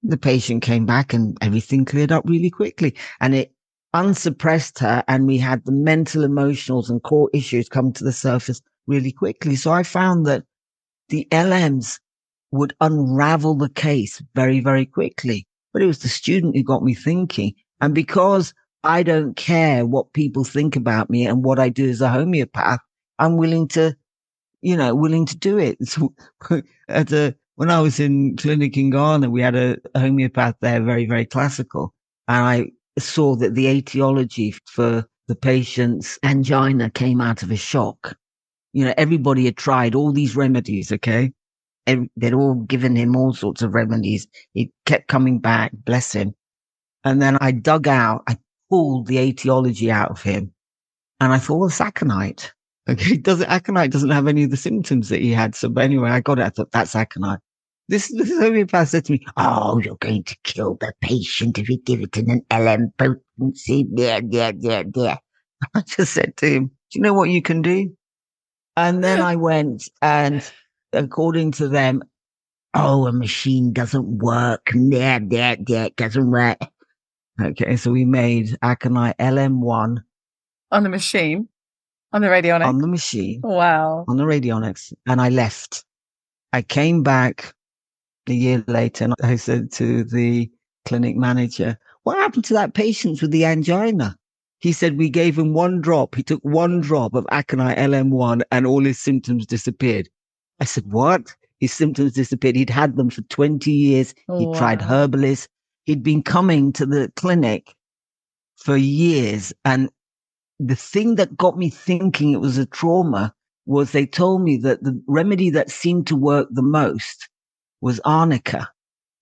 [SPEAKER 3] The patient came back and everything cleared up really quickly. And it unsuppressed her, and we had the mental, emotionals and core issues come to the surface really quickly. So I found that the LMs would unravel the case very, very quickly. But it was the student who got me thinking. And because I don't care what people think about me and what I do as a homeopath, I'm willing to do it. So when I was in clinic in Ghana, we had a homeopath there, very, very classical. And I saw that the etiology for the patient's angina came out of a shock. Everybody had tried all these remedies, okay? They'd all given him all sorts of remedies. He kept coming back, bless him. And then I pulled the etiology out of him. And I thought, well, it's aconite. Okay, aconite doesn't have any of the symptoms that he had. So, but anyway, I got it. I thought, that's aconite. This homeopath said to me, "Oh, you're going to kill the patient if you give it in an LM potency." Yeah. I just said to him, "Do you know what you can do?" And then I went, and according to them, "Oh, a machine doesn't work. Yeah, it doesn't work." Okay, so we made aconite LM1
[SPEAKER 1] On the machine, on the radionic.
[SPEAKER 3] on the machine,
[SPEAKER 1] Wow.
[SPEAKER 3] on the radionics, and I left. I came back a year later, and I said to the clinic manager, "What happened to that patient with the angina?" He said, "We gave him one drop. He took one drop of aconite LM1 and all his symptoms disappeared." I said, "What?" His symptoms disappeared. He'd had them for 20 years. He'd tried herbalists. He'd been coming to the clinic for years. And the thing that got me thinking it was a trauma was they told me that the remedy that seemed to work the most was arnica.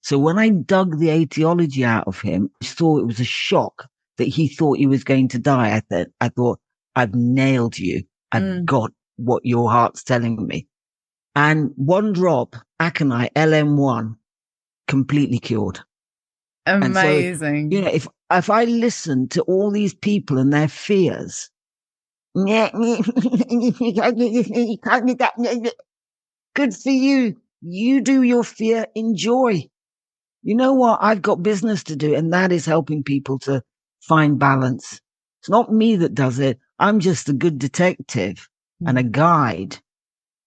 [SPEAKER 3] So when I dug the etiology out of him, I saw it was a shock that he thought he was going to die. I thought, I've nailed you. I've got what your heart's telling me. And one drop, aconite, LM1, completely cured.
[SPEAKER 1] Amazing.
[SPEAKER 3] And so, if I listen to all these people and their fears, good for you. You do your fear, enjoy. You know what? I've got business to do, and that is helping people to find balance. It's not me that does it. I'm just a good detective and a guide.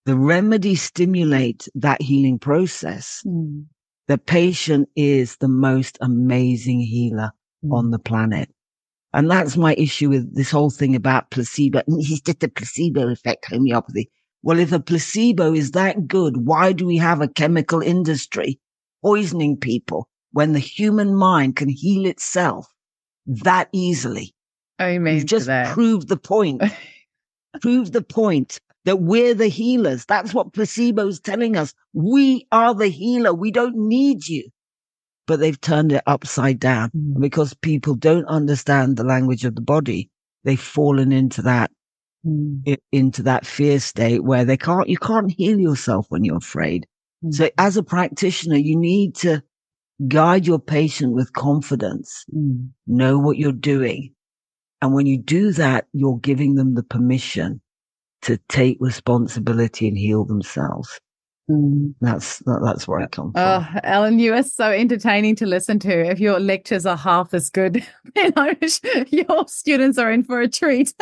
[SPEAKER 3] The remedy stimulates that healing process. The patient is the most amazing healer on the planet. And that's my issue with this whole thing about placebo. It's just a placebo effect, homeopathy. Well, if a placebo is that good, why do we have a chemical industry poisoning people when the human mind can heal itself that easily?
[SPEAKER 1] Amen.
[SPEAKER 3] You've just proved the point. Proved the point that we're the healers. That's what placebo is telling us. We are the healer. We don't need you. But they've turned it upside down. And because people don't understand the language of the body, they've fallen into that fear state where you can't heal yourself when you're afraid. So as a practitioner, you need to guide your patient with confidence, know what you're doing. And when you do that, you're giving them the permission to take responsibility and heal themselves. That's where I come from.
[SPEAKER 1] Oh, Ellen, you are so entertaining to listen to. If your lectures are half as good, then your students are in for a treat.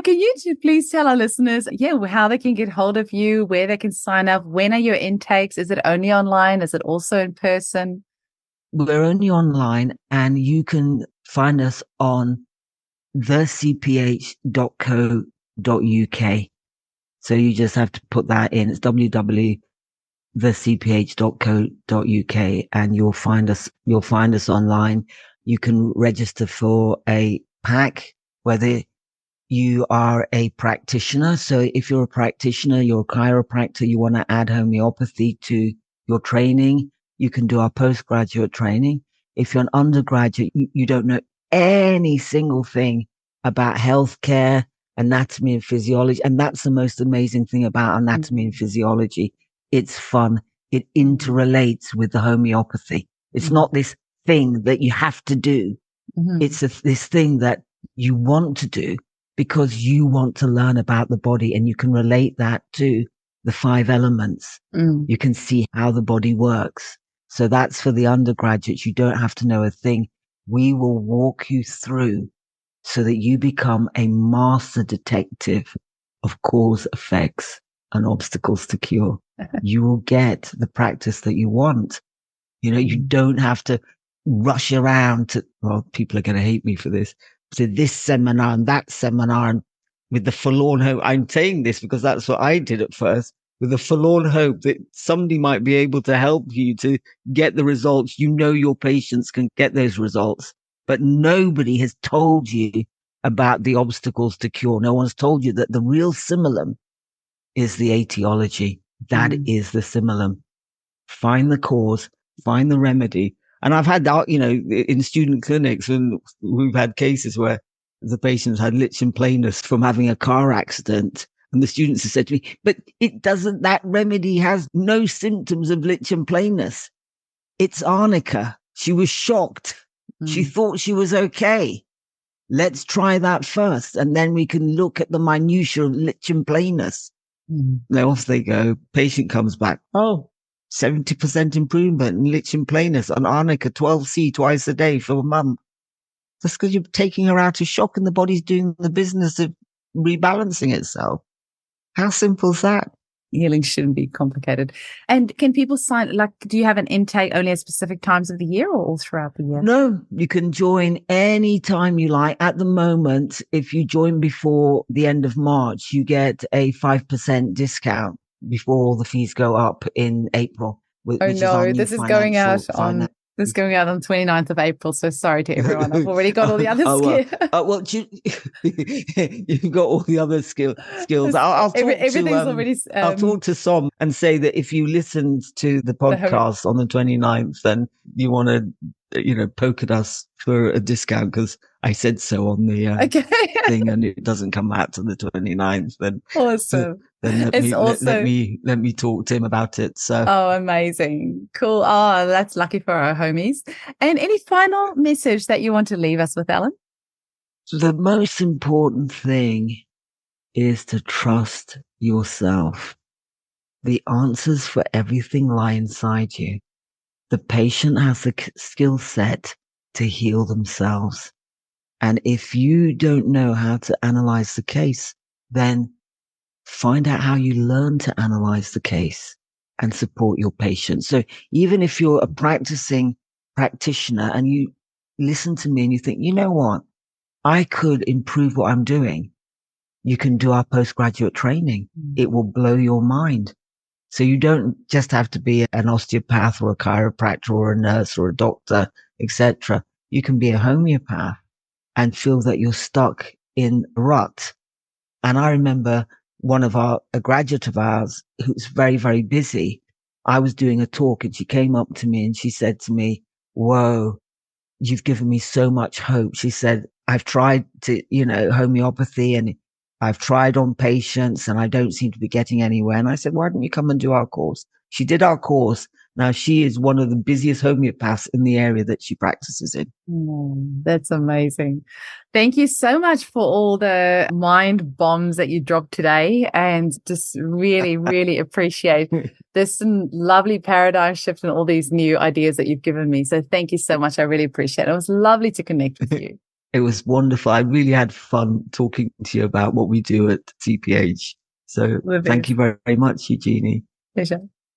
[SPEAKER 1] Can you please tell our listeners, how they can get hold of you, where they can sign up, when are your intakes? Is it only online? Is it also in person?
[SPEAKER 3] We're only online, and you can find us on thecph.co.uk. So you just have to put that in. It's www.thecph.co.uk, and you'll find us online. You can register for a pack, whether you are a practitioner. So if you're a practitioner, you're a chiropractor, you want to add homeopathy to your training, you can do our postgraduate training. If you're an undergraduate, you don't know any single thing about healthcare, anatomy and physiology. And that's the most amazing thing about anatomy and physiology. It's fun. It interrelates with the homeopathy. It's not this thing that you have to do. It's this thing that you want to do because you want to learn about the body, and you can relate that to the 5 elements. You can see how the body works. So that's for the undergraduates. You don't have to know a thing. We will walk you through so that you become a master detective of cause, effects, and obstacles to cure. You will get the practice that you want. You don't have to rush around people are going to hate me for this, to this seminar and that seminar, and with the forlorn hope. I'm saying this because that's what I did at first, with the forlorn hope that somebody might be able to help you to get the results. Your patients can get those results. But nobody has told you about the obstacles to cure. No one's told you that the real simulum is the etiology. That is the simulum. Find the cause, find the remedy. And I've had that, in student clinics, and we've had cases where the patients had lichen planus from having a car accident. And the students have said to me, but that remedy has no symptoms of lichen planus. It's arnica. She was shocked. She thought she was okay. Let's try that first. And then we can look at the minutiae of lichen planus. Now off they go. Patient comes back. Oh, 70% improvement in lichen planus on arnica 12C twice a day for a month. That's because you're taking her out of shock and the body's doing the business of rebalancing itself. How simple is that?
[SPEAKER 1] Healing shouldn't be complicated. And can people do you have an intake only at specific times of the year or all throughout the year?
[SPEAKER 3] No, you can join any time you like. At the moment, if you join before the end of March, you get a 5% discount before all the fees go up in April.
[SPEAKER 1] This is going out on 29th of April. So sorry to everyone. I've already got all the other skills.
[SPEAKER 3] You've got all the other skills. I'll talk to Som and say that if you listened to the podcast on the 29th, then you want to, poke at us for a discount because I said so on the thing, and it doesn't come out to the 29th. Then
[SPEAKER 1] awesome.
[SPEAKER 3] Then let me talk to him about it. So
[SPEAKER 1] amazing, cool. That's lucky for our homies. And any final message that you want to leave us with, Ellen?
[SPEAKER 3] The most important thing is to trust yourself. The answers for everything lie inside you. The patient has the skill set to heal themselves. And if you don't know how to analyze the case, then find out how you learn to analyze the case and support your patient. So even if you're a practicing practitioner and you listen to me and you think, you know what, I could improve what I'm doing, you can do our postgraduate training. It will blow your mind. So you don't just have to be an osteopath or a chiropractor or a nurse or a doctor, etc. You can be a homeopath and feel that you're stuck in a rut. And I remember a graduate of ours who's very, very busy. I was doing a talk and she came up to me and she said to me, whoa, you've given me so much hope. She said, I've tried homeopathy and I've tried on patients and I don't seem to be getting anywhere. And I said, why don't you come and do our course? She did our course. Now she is one of the busiest homeopaths in the area that she practices in.
[SPEAKER 1] That's amazing. Thank you so much for all the mind bombs that you dropped today, and just really, really appreciate this lovely paradigm shift and all these new ideas that you've given me. So thank you so much. I really appreciate it. It was lovely to connect with you.
[SPEAKER 3] It was wonderful. I really had fun talking to you about what we do at CPH. So thank you very, very much, Eugenie.
[SPEAKER 1] Pleasure.